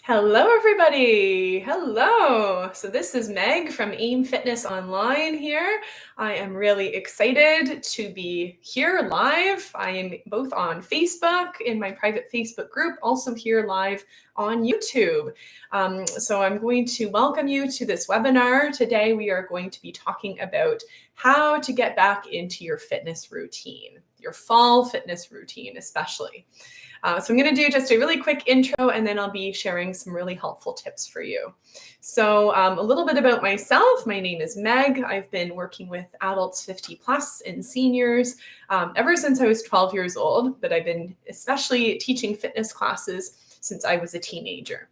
Hello, everybody. Hello. So this is Meg from AIM Fitness Online here. I am really excited to be here live. I am both on Facebook in my private Facebook group, also here live on YouTube. So I'm going to welcome you to this webinar. Today we are going to be talking about how to get back into your fitness routine, your fall fitness routine especially. So I'm going to do just a really quick intro, and then I'll be sharing some really helpful tips for you. So a little bit about myself. My name is Meg. I've been working with adults 50 plus and seniors ever since I was 12 years old, but I've been especially teaching fitness classes since I was a teenager.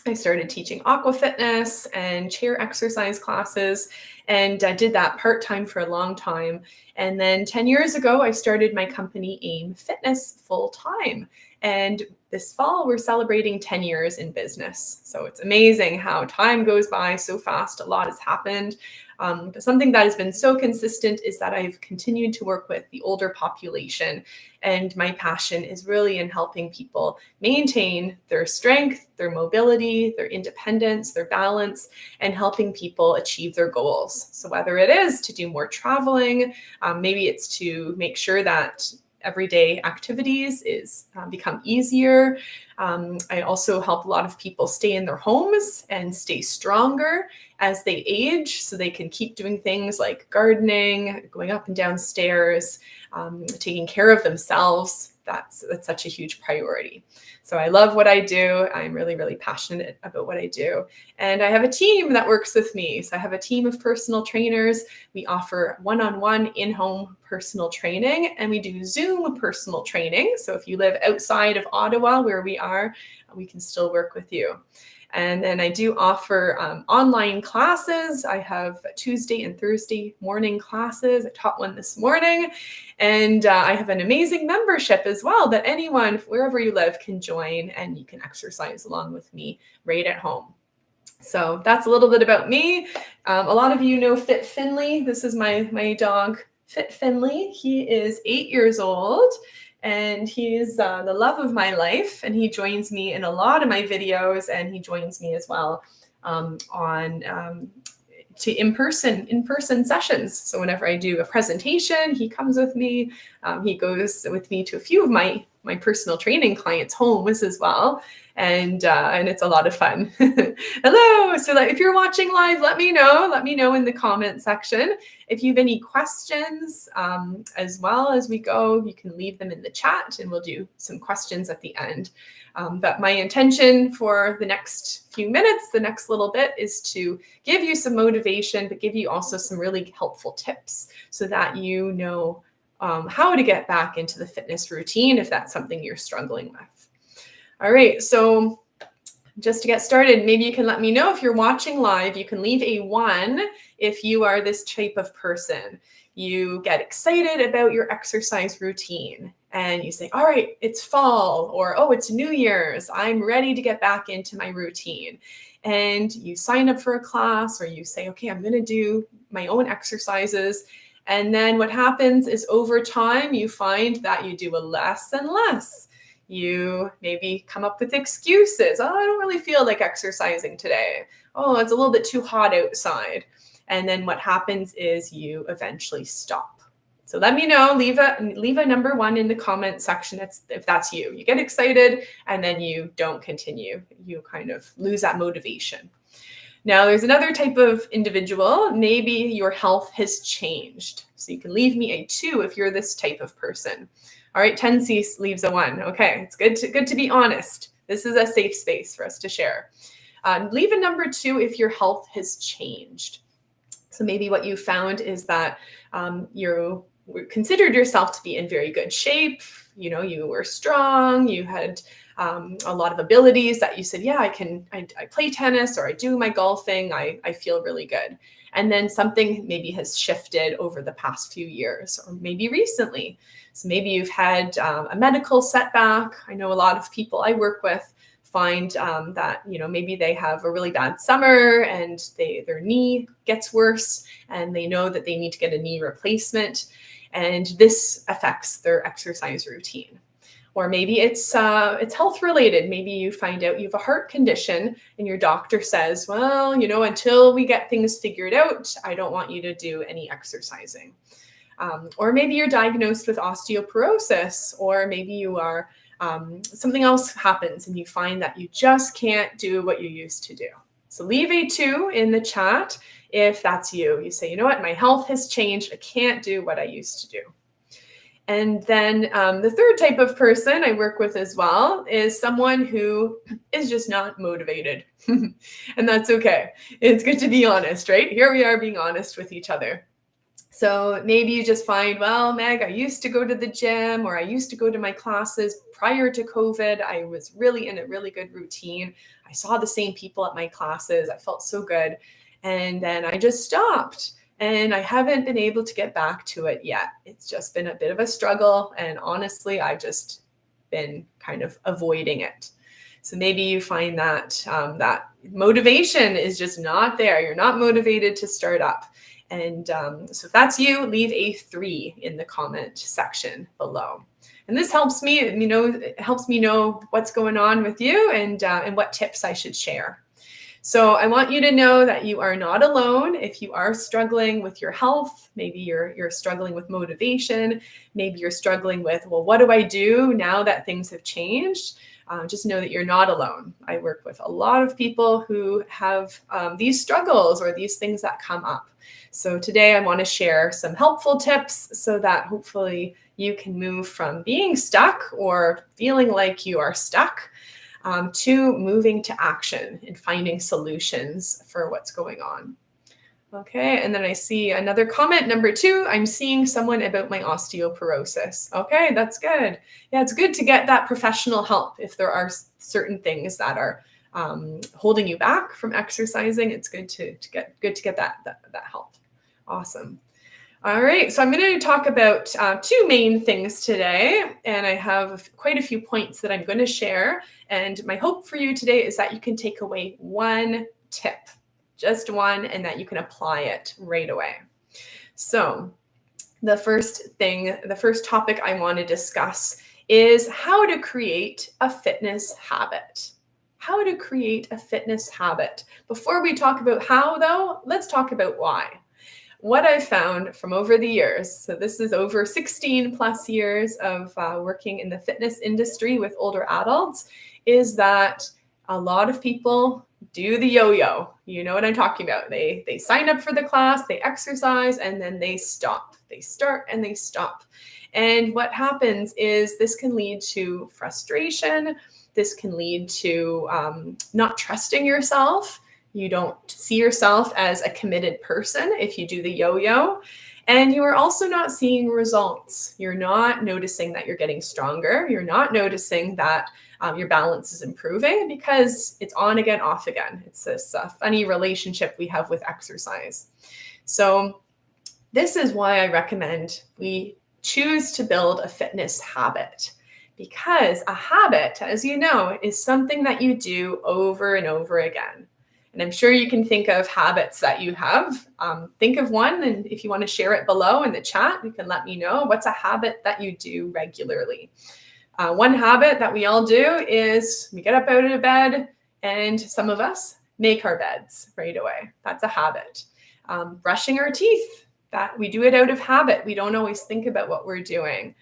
I started teaching aqua fitness and chair exercise classes, and I did that part-time for a long time. And then 10 years ago, I started my company AIM Fitness full-time. And this fall, we're celebrating 10 years in business. So it's amazing how time goes by so fast. A lot has happened. But something that has been so consistent is that I've continued to work with the older population. And my passion is really in helping people maintain their strength, their mobility, their independence, their balance, and helping people achieve their goals. So whether it is to do more traveling, maybe it's to make sure that everyday activities become easier. I also help a lot of people stay in their homes and stay stronger as they age, so they can keep doing things like gardening, going up and down stairs, taking care of themselves. That's such a huge priority. So I love what I do. I'm really, really passionate about what I do. And I have a team that works with me. So I have a team of personal trainers. We offer one-on-one in-home personal training, and we do Zoom personal training. So if you live outside of Ottawa, where we are, we can still work with you. And then I do offer online classes. I have Tuesday and Thursday morning classes. I taught one this morning. And I have an amazing membership as well that anyone, wherever you live, can join, and you can exercise along with me right at home. So that's a little bit about me. A lot of you know Fit Finley. This is my dog, Fit Finley. He is 8 years old. And he's the love of my life, and he joins me in a lot of my videos, and he joins me as well to in-person sessions. So whenever I do a presentation, he comes with me. He goes with me to a few of my personal training clients' homes as well. And it's a lot of fun. Hello. So if you're watching live, let me know. Let me know in the comment section. If you have any questions as well as we go, you can leave them in the chat, and we'll do some questions at the end. But my intention for the next few minutes, the next little bit, is to give you some motivation, but give you also some really helpful tips so that you know how to get back into the fitness routine if that's something you're struggling with. All right, so just to get started, maybe you can let me know if you're watching live. You can leave a 1 if you are this type of person. You get excited about your exercise routine and you say, all right, it's fall, or, oh, it's New Year's. I'm ready to get back into my routine. And you sign up for a class, or you say, okay, I'm going to do my own exercises. And then what happens is over time, you find that you do a less and less. You maybe come up with excuses. Oh, I don't really feel like exercising today. Oh, it's a little bit too hot outside. And then what happens is you eventually stop. So let me know, leave a number 1 in the comment section if that's you. You get excited and then you don't continue. You kind of lose that motivation. Now, there's another type of individual. Maybe your health has changed. So you can leave me a 2 if you're this type of person. All right, Tensi leaves a 1. Okay, it's good to be honest. This is a safe space for us to share. Leave a number 2 if your health has changed. So maybe what you found is that you considered yourself to be in very good shape. You know, you were strong. You had a lot of abilities that you said, yeah, I play tennis, or I do my golfing. I feel really good. And then something maybe has shifted over the past few years, or maybe recently. So maybe you've had a medical setback. I know a lot of people I work with find that, you know, maybe they have a really bad summer and their knee gets worse, and they know that they need to get a knee replacement. And this affects their exercise routine. Or maybe it's health related. Maybe you find out you have a heart condition and your doctor says, well, until we get things figured out, I don't want you to do any exercising. Or maybe you're diagnosed with osteoporosis, or maybe you are something else happens and you find that you just can't do what you used to do. So leave a 2 in the chat if that's you. You say, you know what, my health has changed. I can't do what I used to do. And then the third type of person I work with as well is someone who is just not motivated. And that's okay. It's good to be honest, right? Here we are being honest with each other. So maybe you just find, well, Meg, I used to go to the gym, or I used to go to my classes prior to COVID. I was really in a really good routine. I saw the same people at my classes. I felt so good. And then I just stopped. And I haven't been able to get back to it yet. It's just been a bit of a struggle. And honestly, I've just been kind of avoiding it. So maybe you find that that motivation is just not there. You're not motivated to start up. And so if that's you, leave a 3 in the comment section below. And this helps me, it helps me know what's going on with you and what tips I should share. So I want you to know that you are not alone. If you are struggling with your health, maybe you're struggling with motivation, maybe you're struggling with, well, what do I do now that things have changed? Just know that you're not alone. I work with a lot of people who have these struggles or these things that come up. So today I want to share some helpful tips so that hopefully you can move from being stuck or feeling like you are stuck to moving to action and finding solutions for what's going on. Okay, and then I see another comment, number 2, I'm seeing someone about my osteoporosis. Okay, that's good. Yeah, it's good to get that professional help if there are certain things that are holding you back from exercising. It's good to get that help. Awesome. All right, so I'm going to talk about 2 main things today, and I have quite a few points that I'm going to share. And my hope for you today is that you can take away 1 tip, just 1, and that you can apply it right away. So the first topic I want to discuss is how to create a fitness habit. How to create a fitness habit. Before we talk about how, though, let's talk about why. What I've found from over the years, so this is over 16 plus years of working in the fitness industry with older adults, is that a lot of people do the yo-yo. You know what I'm talking about. They sign up for the class, they exercise, and then they stop. They start and they stop. And what happens is this can lead to frustration. This can lead to not trusting yourself. You don't see yourself as a committed person if you do the yo-yo. And you are also not seeing results. You're not noticing that you're getting stronger. You're not noticing that your balance is improving because it's on again, off again. It's this funny relationship we have with exercise. So this is why I recommend we choose to build a fitness habit. Because a habit, as you know, is something that you do over and over again. And I'm sure you can think of habits that you have. Think of one, and if you want to share it below in the chat, you can let me know what's a habit that you do regularly. One habit that we all do is we get up out of bed, and some of us make our beds right away. That's a habit. Brushing our teeth, that we do it out of habit. We don't always think about what we're doing.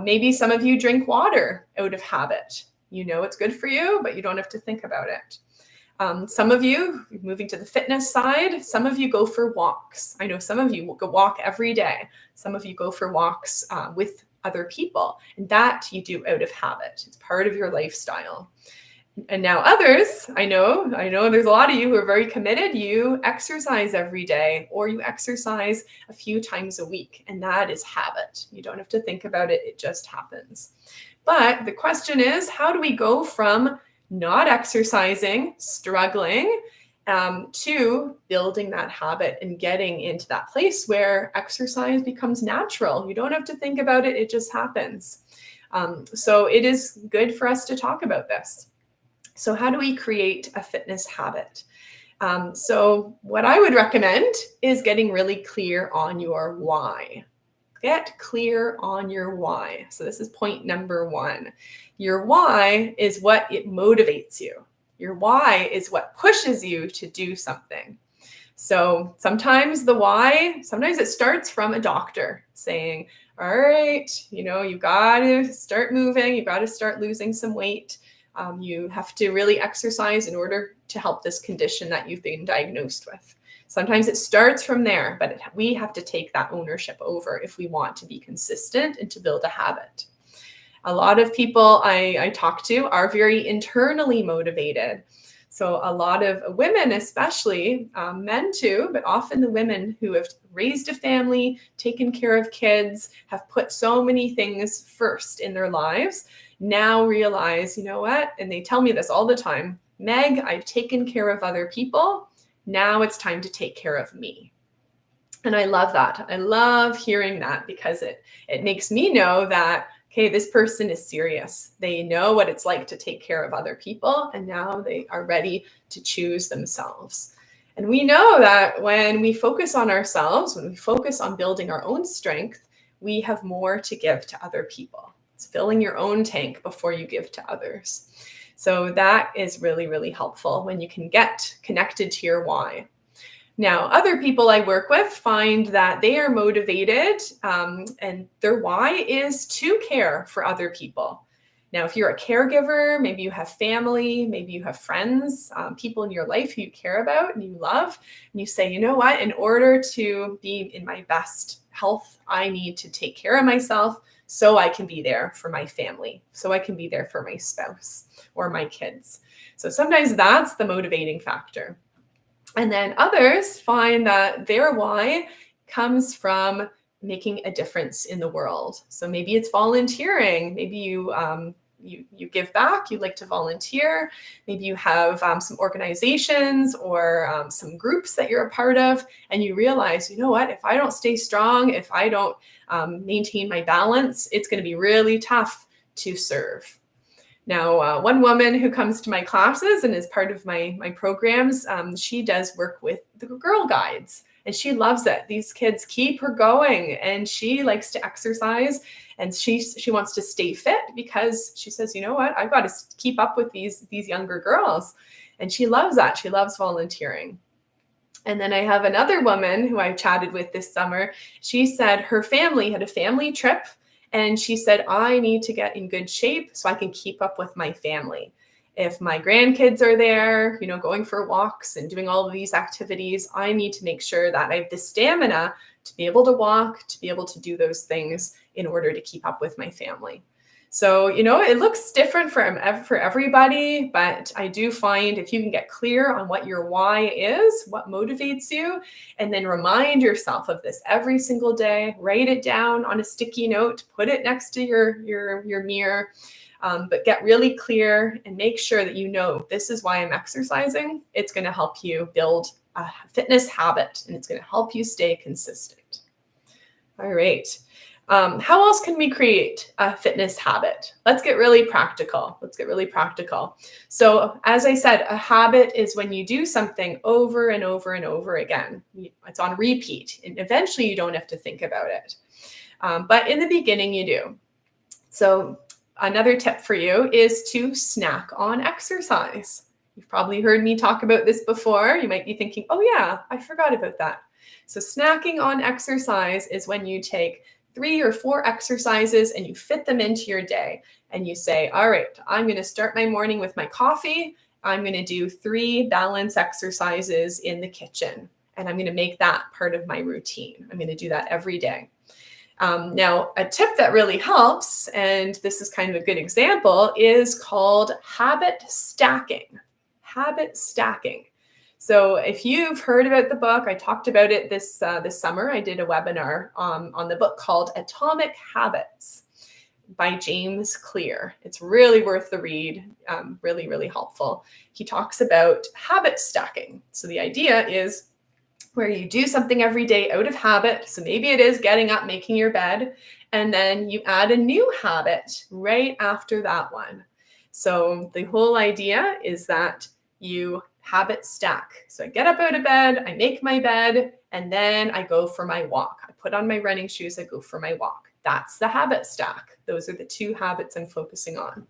Maybe some of you drink water out of habit. You know it's good for you, but you don't have to think about it. Some of you, moving to the fitness side, some of you go for walks. I know some of you will go walk every day. Some of you go for walks with other people, and that you do out of habit. It's part of your lifestyle. And now others, I know there's a lot of you who are very committed. You exercise every day, or you exercise a few times a week, and that is habit. You don't have to think about it. It just happens. But the question is, how do we go from not exercising, struggling, to building that habit and getting into that place where exercise becomes natural? You don't have to think about it. It just happens. So it is good for us to talk about this. So how do we create a fitness habit? So what I would recommend is getting really clear on your why. Get clear on your why. So this is point number 1. Your why is what it motivates you. Your why is what pushes you to do something. So sometimes sometimes it starts from a doctor saying, all right, you've got to start moving, you've got to start losing some weight. You have to really exercise in order to help this condition that you've been diagnosed with. Sometimes it starts from there, but we have to take that ownership over if we want to be consistent and to build a habit. A lot of people I talk to are very internally motivated. So a lot of women, especially men too, but often the women who have raised a family, taken care of kids, have put so many things first in their lives, now realize, you know what? And they tell me this all the time, Meg, I've taken care of other people. Now it's time to take care of me. And I love that. I love hearing that because it makes me know that, okay, this person is serious. They know what it's like to take care of other people, and now they are ready to choose themselves. And we know that when we focus on ourselves, when we focus on building our own strength, we have more to give to other people. It's filling your own tank before you give to others. So that is really, really helpful when you can get connected to your why. Now, other people I work with find that they are motivated and their why is to care for other people. Now, if you're a caregiver, maybe you have family, maybe you have friends, people in your life who you care about and you love, and you say, you know what, in order to be in my best health, I need to take care of myself so I can be there for my family, so I can be there for my spouse or my kids. So sometimes that's the motivating factor. And then others find that their why comes from making a difference in the world. So maybe it's volunteering. Maybe you give back. You like to volunteer. Maybe you have some organizations or some groups that you're a part of, and you realize, you know what? If I don't stay strong, if I don't maintain my balance, it's going to be really tough to serve. Now, one woman who comes to my classes and is part of my programs, she does work with the Girl Guides, and she loves it. These kids keep her going, and she likes to exercise, and she wants to stay fit because she says, you know what, I've got to keep up with these younger girls, and she loves that. She loves volunteering. And then I have another woman who I chatted with this summer. She said her family had a family trip. And she said, I need to get in good shape so I can keep up with my family. If my grandkids are there, going for walks and doing all of these activities, I need to make sure that I have the stamina to be able to walk, to be able to do those things in order to keep up with my family. So, it looks different for everybody, but I do find if you can get clear on what your why is, what motivates you, and then remind yourself of this every single day, write it down on a sticky note, put it next to your mirror, but get really clear and make sure that this is why I'm exercising. It's going to help you build a fitness habit, and it's going to help you stay consistent. All right. How else can we create a fitness habit? Let's get really practical. So as I said, a habit is when you do something over and over and over again. It's on repeat, and eventually you don't have to think about it. But in the beginning you do. So another tip for you is to snack on exercise. You've probably heard me talk about this before. You might be thinking, oh yeah, I forgot about that. So snacking on exercise is when you take 3 or 4 exercises and you fit them into your day. And you say, all right, I'm going to start my morning with my coffee. I'm going to do 3 balance exercises in the kitchen. And I'm going to make that part of my routine. I'm going to do that every day. Now, a tip that really helps, and this is kind of a good example, is called habit stacking. Habit stacking. So if you've heard about the book, I talked about it this summer. I did a webinar on the book called Atomic Habits by James Clear. It's really worth the read, really, really helpful. He talks about habit stacking. So the idea is where you do something every day out of habit. So maybe it is getting up, making your bed, and then you add a new habit right after that one. So the whole idea is that you habit stack. So I get up out of bed, I make my bed, and then I go for my walk. I put on my running shoes, I go for my walk. That's the habit stack. Those are the 2 habits I'm focusing on.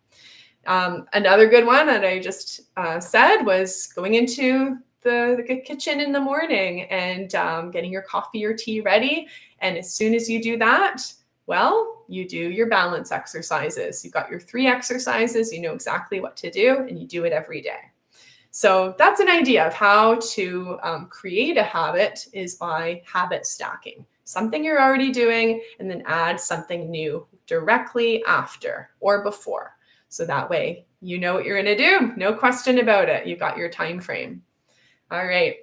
Another good one that I just said was going into the kitchen in the morning and getting your coffee or tea ready. And as soon as you do that, well, you do your balance exercises. You've got your 3 exercises, you know exactly what to do, and you do it every day. So that's an idea of how to create a habit, is by habit stacking. Something you're already doing, and then add something new directly after or before. So that way you know what you're going to do. No question about it. You've got your time frame. All right.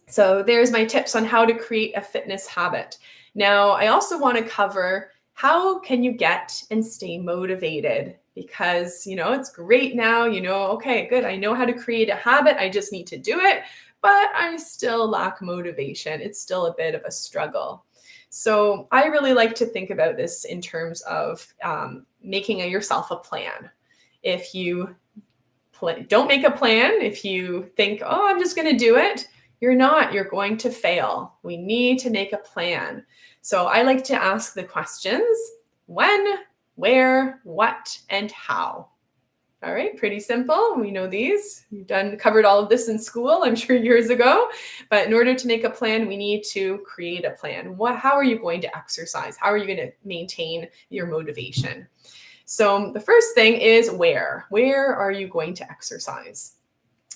So there's my tips on how to create a fitness habit. Now, I also want to cover how can you get and stay motivated, because, it's great now, okay, good. I know how to create a habit. I just need to do it, but I still lack motivation. It's still a bit of a struggle. So I really like to think about this in terms of making yourself a plan. If you don't make a plan, if you think, oh, I'm just going to do it, you're not. You're going to fail. We need to make a plan. So I like to ask the questions: when, where, what, and how. All right, pretty simple. We know these. We've covered all of this in school, I'm sure, years ago. But in order to make a plan, we need to create a plan. How are you going to exercise? How are you going to maintain your motivation? So the first thing is where. Where are you going to exercise?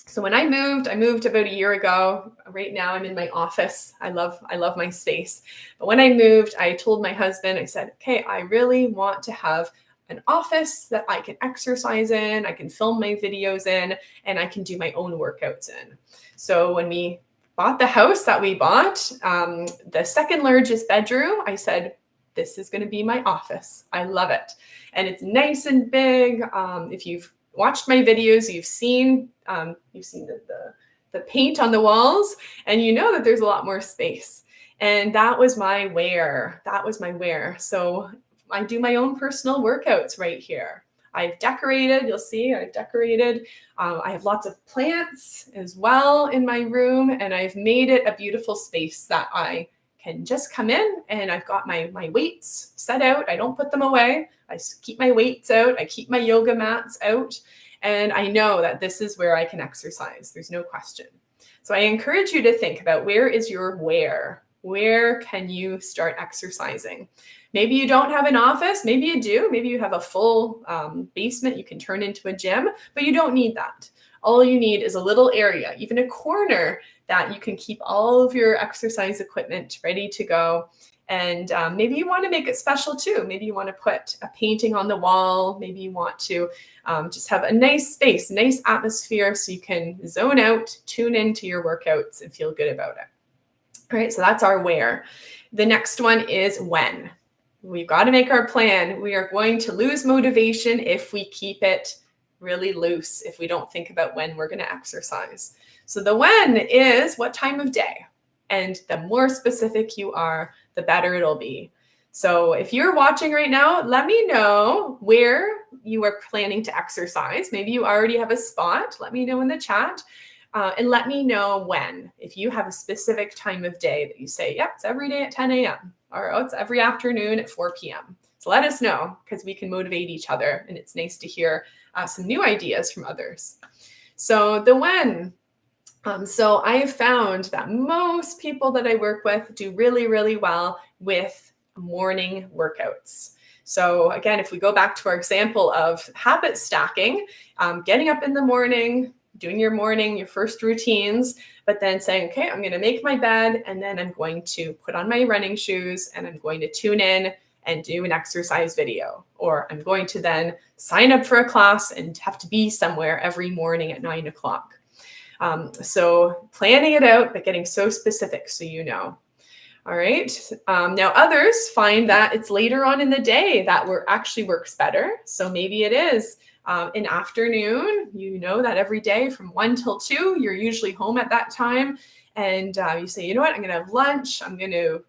So when I moved about a year ago. Right now I'm in my office. I love my space. But when I moved, I told my husband, I said, okay, I really want to have an office that I can exercise in, I can film my videos in, and I can do my own workouts in. So when we bought the house that we bought, the second largest bedroom, I said, this is going to be my office. I love it. And it's nice and big. If you've watched my videos, you've seen the paint on the walls, and you know that there's a lot more space. And that was my where. So I do my own personal workouts right here. I've decorated, you'll see I've decorated. I have lots of plants as well in my room, and I've made it a beautiful space that I can just come in, and I've got my weights set out. I don't put them away. I keep my weights out. I keep my yoga mats out, and I know that this is where I can exercise. There's no question. So I encourage you to think about, where is your where? Where can you start exercising? Maybe you don't have an office. Maybe you do. Maybe you have a full basement you can turn into a gym, but you don't need that. All you need is a little area, even a corner, that you can keep all of your exercise equipment ready to go. And maybe you want to make it special too. Maybe you want to put a painting on the wall. Maybe you want to just have a nice space, nice atmosphere, so you can zone out, tune into your workouts, and feel good about it. All right, so that's our where. The next one is when. We've got to make our plan. We are going to lose motivation if we keep it really loose, if we don't think about when we're going to exercise. So the when is what time of day. And the more specific you are, the better it'll be. So if you're watching right now, let me know where you are planning to exercise. Maybe you already have a spot. Let me know in the chat. And let me know when. If you have a specific time of day that you say, yep, it's every day at 10 a.m. or it's every afternoon at 4 p.m. So let us know, because we can motivate each other. And it's nice to hear some new ideas from others. So the when. So I have found that most people that I work with do really, really well with morning workouts. So again, if we go back to our example of habit stacking, getting up in the morning, doing your first routines, but then saying, okay, I'm going to make my bed, and then I'm going to put on my running shoes, and I'm going to tune in and do an exercise video, or I'm going to then sign up for a class and have to be somewhere every morning at 9 o'clock. So planning it out, but getting so specific so you know. All right. Now others find that it's later on in the day that actually works better. So maybe it is an afternoon. You know that every day from 1 till 2, you're usually home at that time. And you say, you know what, I'm going to have lunch. I'm going to,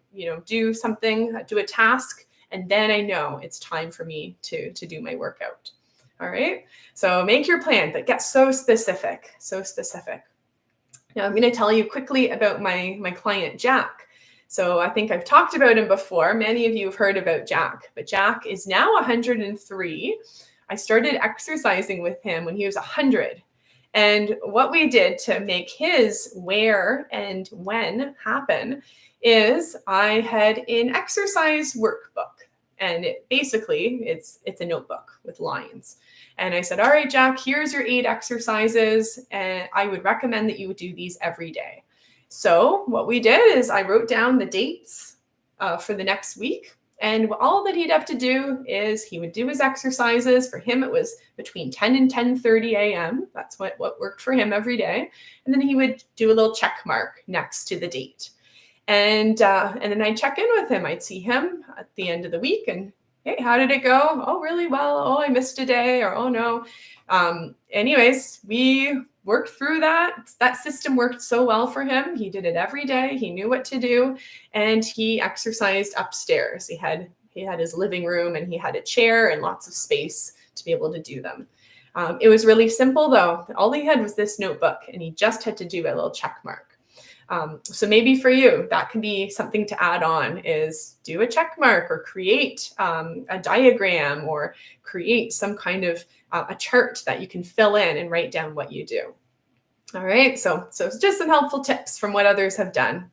do something, do a task. And then I know it's time for me to do my workout. All right. So make your plan, but get so specific, so specific. Now I'm going to tell you quickly about my client, Jack. So I think I've talked about him before. Many of you have heard about Jack, but Jack is now 103. I started exercising with him when he was 100. And what we did to make his where and when happen is I had an exercise workbook. And it's a notebook with lines. And I said, all right, Jack, here's your 8 exercises. And I would recommend that you would do these every day. So what we did is I wrote down the dates for the next week. And all that he'd have to do is he would do his exercises. For him, it was between 10 and 10:30 a.m. That's what worked for him every day. And then he would do a little check mark next to the date. And then I'd check in with him. I'd see him at the end of the week and, hey, how did it go? Oh, really well. Oh, I missed a day, or oh no. Anyways, we worked through that. That system worked so well for him. He did it every day. He knew what to do, and he exercised upstairs. He had his living room, and he had a chair and lots of space to be able to do them. It was really simple though. All he had was this notebook, and he just had to do a little check mark. So maybe for you, that can be something to add on, is do a check mark or create a diagram or create some kind of a chart that you can fill in and write down what you do. All right, so it's just some helpful tips from what others have done.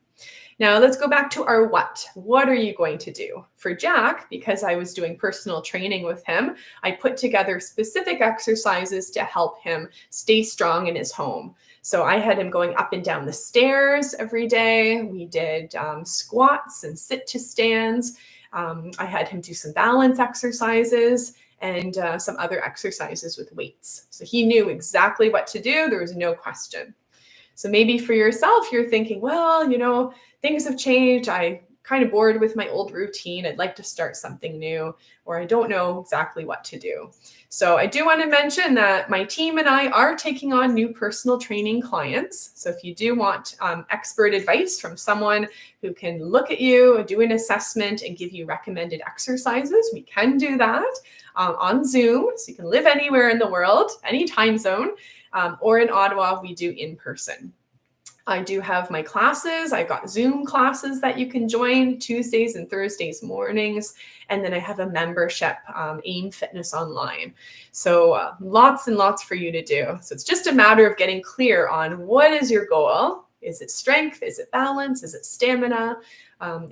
Now let's go back to our what. What are you going to do? For Jack, because I was doing personal training with him, I put together specific exercises to help him stay strong in his home. So I had him going up and down the stairs every day. We did squats and sit to stands. I had him do some balance exercises and some other exercises with weights. So he knew exactly what to do. There was no question. So maybe for yourself, you're thinking, well, things have changed. I kind of bored with my old routine. I'd like to start something new, or I don't know exactly what to do. So I do want to mention that my team and I are taking on new personal training clients. So if you do want expert advice from someone who can look at you, do an assessment, and give you recommended exercises, we can do that on Zoom. So you can live anywhere in the world, any time zone, or in Ottawa, we do in person. I do have my classes. I've got Zoom classes that you can join Tuesdays and Thursdays mornings. And then I have a membership, AIM Fitness Online. So lots and lots for you to do. So it's just a matter of getting clear on what is your goal. Is it strength? Is it balance? Is it stamina?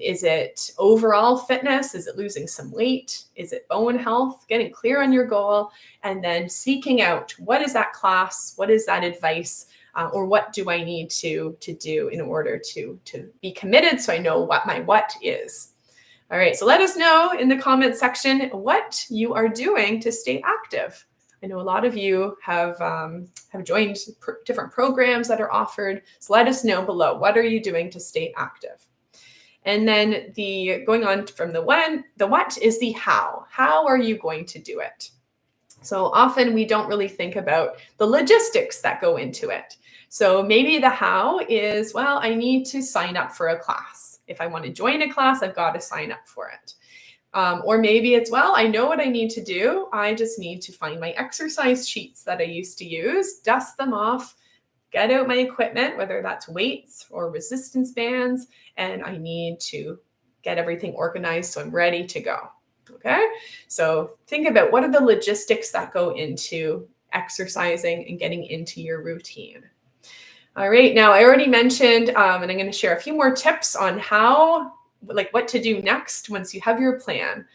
Is it overall fitness? Is it losing some weight? Is it bone health? Getting clear on your goal and then seeking out what is that class? What is that advice? Or what do I need to do in order to be committed so I know what my what is. All right, so let us know in the comment section what you are doing to stay active. I know a lot of you have joined different programs that are offered. So let us know below, what are you doing to stay active? And then going on from the what is the how. How are you going to do it? So often we don't really think about the logistics that go into it. So maybe the how is, well, I need to sign up for a class. If I want to join a class, I've got to sign up for it. Or maybe it's, well, I know what I need to do. I just need to find my exercise sheets that I used to use, dust them off, get out my equipment, whether that's weights or resistance bands, and I need to get everything organized so I'm ready to go. Okay, so think about what are the logistics that go into exercising and getting into your routine. All right, now I already mentioned, and I'm going to share a few more tips on what to do next once you have your plan.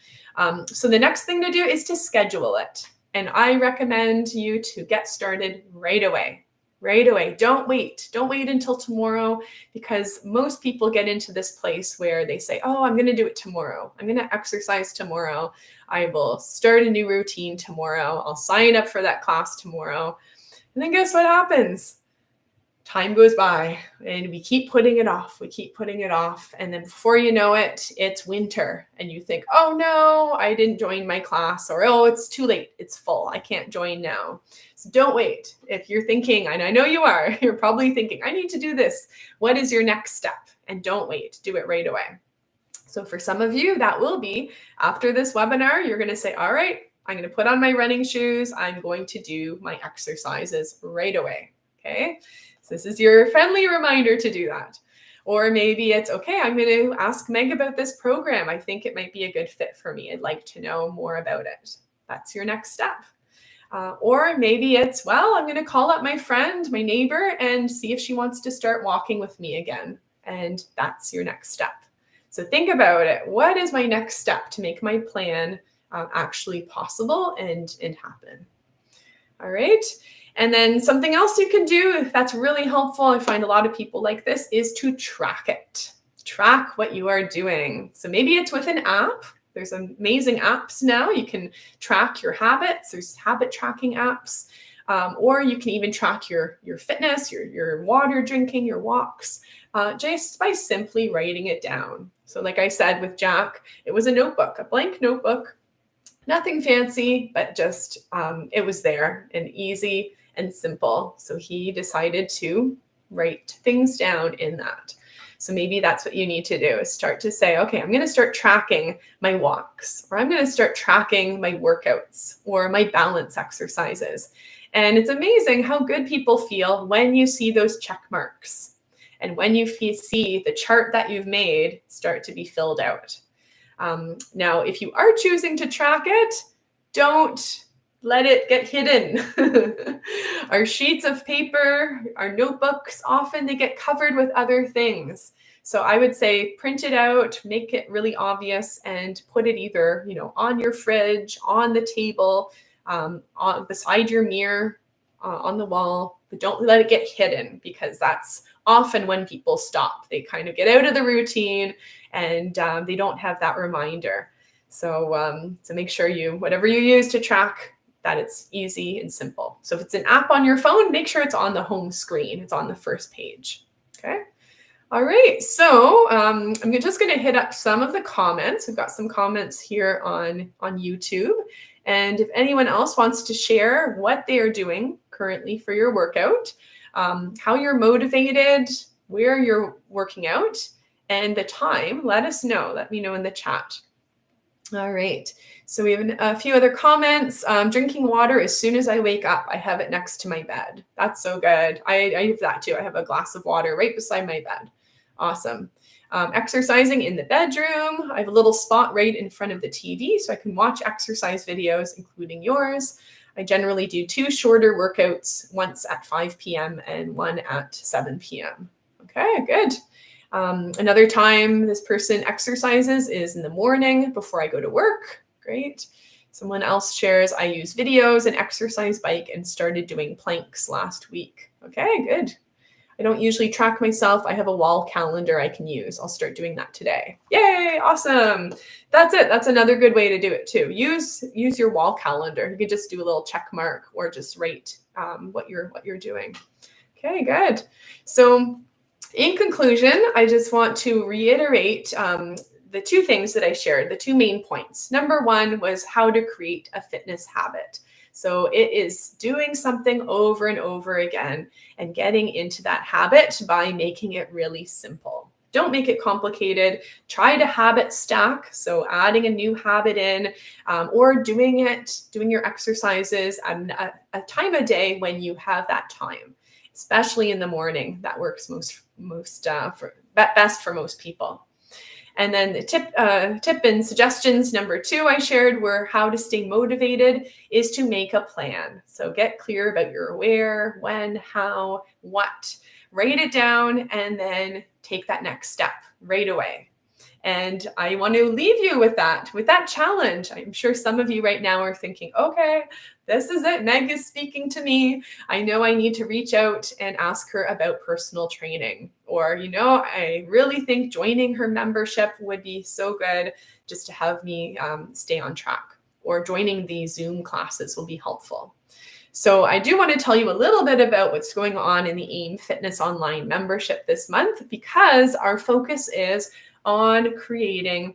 So the next thing to do is to schedule it. And I recommend you to get started right away. Right away. Don't wait. Don't wait until tomorrow, because most people get into this place where they say, oh, I'm going to do it tomorrow. I'm going to exercise tomorrow. I will start a new routine tomorrow. I'll sign up for that class tomorrow. And then guess what happens? Time goes by and we keep putting it off. We keep putting it off. And then before you know it, it's winter and you think, oh no, I didn't join my class, or, oh, it's too late. It's full. I can't join now. So don't wait. If you're thinking, and I know you are, you're probably thinking, I need to do this. What is your next step? And don't wait. Do it right away. So for some of you, that will be after this webinar, you're going to say, all right, I'm going to put on my running shoes. I'm going to do my exercises right away. Okay. So this is your friendly reminder to do that. Or maybe it's, okay, I'm going to ask Meg about this program. I think it might be a good fit for me. I'd like to know more about it. That's your next step. Or maybe it's, well, I'm going to call up my friend, my neighbor, and see if she wants to start walking with me again. And that's your next step. So think about it. What is my next step to make my plan actually possible and happen? All right. And then something else you can do that's really helpful, I find a lot of people like this, is to track it. Track what you are doing. So maybe it's with an app. There's amazing apps now. You can track your habits. There's habit tracking apps. Or you can even track your fitness, your water drinking, your walks, just by simply writing it down. So like I said with Jack, it was a notebook, a blank notebook, nothing fancy, but just it was there and easy and simple. So he decided to write things down in that. So maybe that's what you need to do, is start to say, okay, I'm going to start tracking my walks, or I'm going to start tracking my workouts or my balance exercises. And it's amazing how good people feel when you see those check marks and when you see the chart that you've made start to be filled out. Now, if you are choosing to track it, don't let it get hidden. Our sheets of paper, our notebooks, often they get covered with other things. So I would say print it out, make it really obvious, and put it either, on your fridge, on the table, beside your mirror, on the wall. But don't let it get hidden, because that's often when people stop. They kind of get out of the routine and they don't have that reminder. So make sure whatever you use to track, that it's easy and simple. So if it's an app on your phone, make sure it's on the home screen. It's on the first page. Okay. All right. So I'm just going to hit up some of the comments. We've got some comments here on YouTube. And if anyone else wants to share what they are doing currently for your workout, how you're motivated, where you're working out, and the time, let us know. Let me know in the chat. All right. So we have a few other comments. Drinking water as soon as I wake up. I have it next to my bed. That's so good. I have that too. I have a glass of water right beside my bed. Awesome. Exercising in the bedroom. I have a little spot right in front of the TV so I can watch exercise videos, including yours. I generally do 2 shorter workouts, once at 5 p.m. and one at 7 p.m. Okay, good. Another time this person exercises is in the morning before I go to work. Great. Someone else shares, I use videos and exercise bike and started doing planks last week. Okay, good. I don't usually track myself. I have a wall calendar I can use. I'll start doing that today. Yay, awesome. That's it. That's another good way to do it too. Use your wall calendar. You could just do a little check mark or just write what you're doing. Okay, good. So in conclusion, I just want to reiterate the 2 things that I shared, the 2 main points. Number 1 was how to create a fitness habit. So it is doing something over and over again and getting into that habit by making it really simple. Don't make it complicated. Try to habit stack. So adding a new habit in, or doing your exercises at a time of day when you have that time, especially in the morning. That works best for most people. And then the tip and suggestions number 2 I shared were how to stay motivated is to make a plan. So get clear about your where, when, how, what. Write it down and then take that next step right away. And I want to leave you with that challenge. I'm sure some of you right now are thinking, okay, this is it. Meg is speaking to me. I know I need to reach out and ask her about personal training. Or, I really think joining her membership would be so good just to have me stay on track. Or joining the Zoom classes will be helpful. So I do want to tell you a little bit about what's going on in the AIM Fitness Online membership this month, because our focus is on creating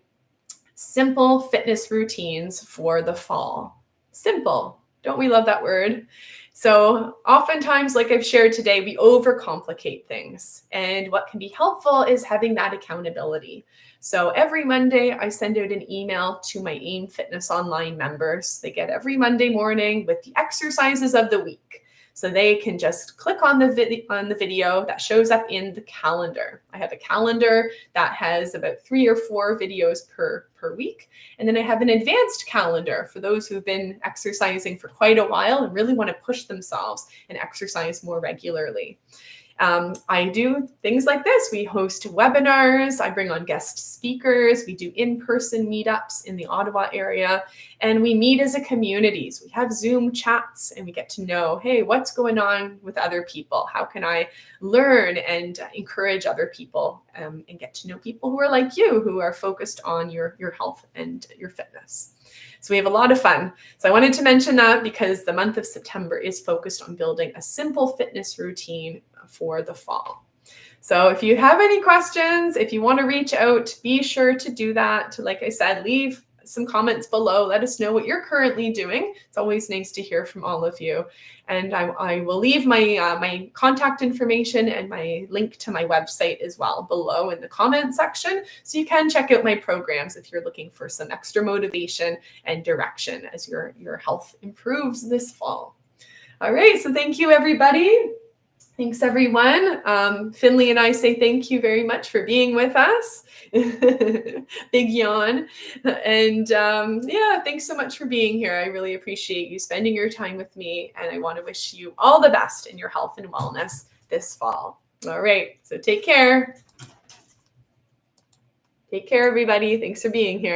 simple fitness routines for the fall. Simple. Don't we love that word? So oftentimes, like I've shared today, we overcomplicate things. And what can be helpful is having that accountability. So every Monday, I send out an email to my AIM Fitness Online members. They get every Monday morning with the exercises of the week. So they can just click on the video that shows up in the calendar. I have a calendar that has about 3 or 4 videos per week. And then I have an advanced calendar for those who've been exercising for quite a while and really want to push themselves and exercise more regularly. I do things like this. We host webinars. I bring on guest speakers. We do in-person meetups in the Ottawa area, and we meet as a community. So we have Zoom chats and we get to know, hey, what's going on with other people? How can I learn and encourage other people and get to know people who are like you, who are focused on your health and your fitness. So we have a lot of fun. So I wanted to mention that because the month of September is focused on building a simple fitness routine for the fall. So if you have any questions, if you want to reach out, be sure to do that. Like I said, leave some comments below. Let us know what you're currently doing. It's always nice to hear from all of you. And I will leave my my contact information and my link to my website as well below in the comment section. So you can check out my programs if you're looking for some extra motivation and direction as your health improves this fall. All right, so thank you, everybody. Thanks, everyone. Finley and I say thank you very much for being with us. Big yawn. And yeah, thanks so much for being here. I really appreciate you spending your time with me. And I want to wish you all the best in your health and wellness this fall. All right, so take care. Take care, everybody. Thanks for being here.